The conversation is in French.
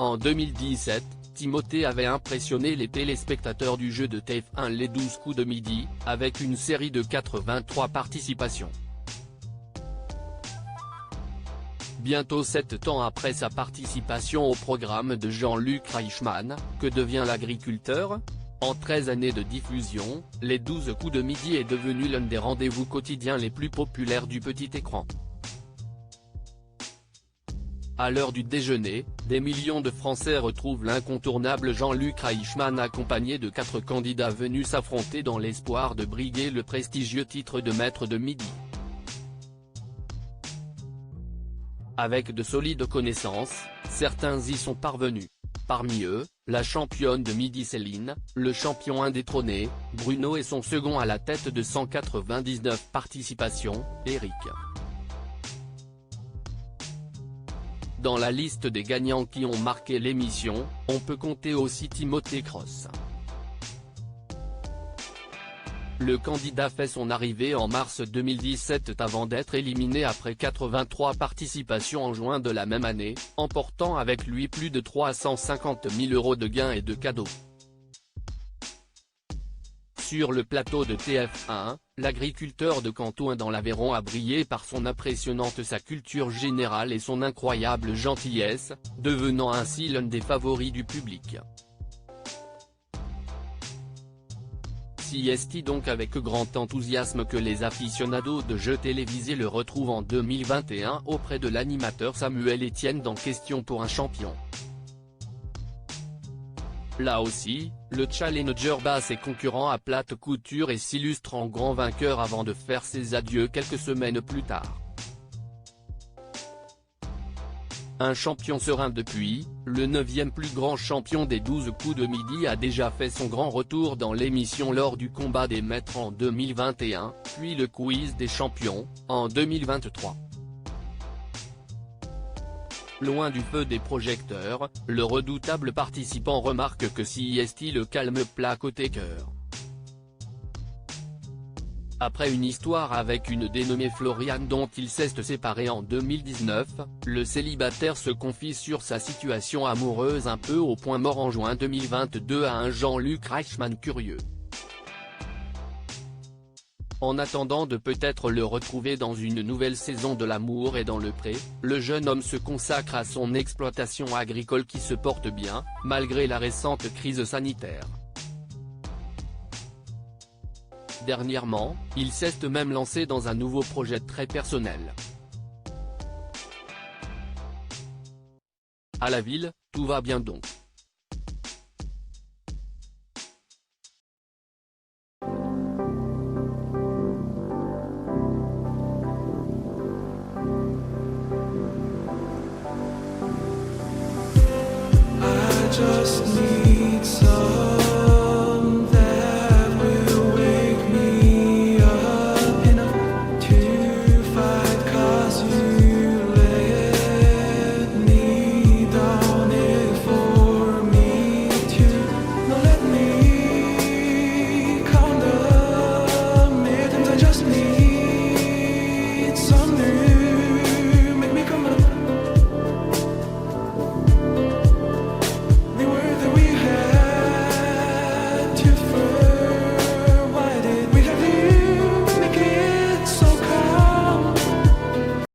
En 2017, Timothée avait impressionné les téléspectateurs du jeu de TF1 Les 12 coups de midi, avec une série de 83 participations. Bientôt 7 ans après sa participation au programme de Jean-Luc Reichmann, que devient l'agriculteur ? En 13 années de diffusion, Les 12 coups de midi est devenu l'un des rendez-vous quotidiens les plus populaires du petit écran. À l'heure du déjeuner, des millions de Français retrouvent l'incontournable Jean-Luc Reichmann accompagné de 4 candidats venus s'affronter dans l'espoir de briguer le prestigieux titre de maître de midi. Avec de solides connaissances, certains y sont parvenus. Parmi eux, la championne de midi Céline, le champion indétrôné, Bruno et son second à la tête de 199 participations, Eric. Dans la liste des gagnants qui ont marqué l'émission, on peut compter aussi Timothée Cross. Le candidat fait son arrivée en mars 2017 avant d'être éliminé après 83 participations en juin de la même année, emportant avec lui plus de 350 000 € de gains et de cadeaux. Sur le plateau de TF1, l'agriculteur de Cantouin dans l'Aveyron a brillé par son impressionnante sa culture générale et son incroyable gentillesse, devenant ainsi l'un des favoris du public. C'est donc avec grand enthousiasme que les aficionados de jeux télévisés le retrouvent en 2021 auprès de l'animateur Samuel Etienne dans Question pour un champion. Là aussi, le challenger bat ses concurrents à plate couture et s'illustre en grand vainqueur avant de faire ses adieux quelques semaines plus tard. Un champion serein depuis, le 9e plus grand champion des 12 coups de midi a déjà fait son grand retour dans l'émission lors du combat des maîtres en 2021, puis le quiz des champions, en 2023. Loin du feu des projecteurs, le redoutable participant remarque que CIST le calme plat côté cœur. Après une histoire avec une dénommée Floriane dont il s'est séparé en 2019, le célibataire se confie sur sa situation amoureuse un peu au point mort en juin 2022 à un Jean-Luc Reichmann curieux. En attendant de peut-être le retrouver dans une nouvelle saison de L'amour est dans le pré, le jeune homme se consacre à son exploitation agricole qui se porte bien, malgré la récente crise sanitaire. Dernièrement, il s'est même lancé dans un nouveau projet très personnel. À la ville, tout va bien donc.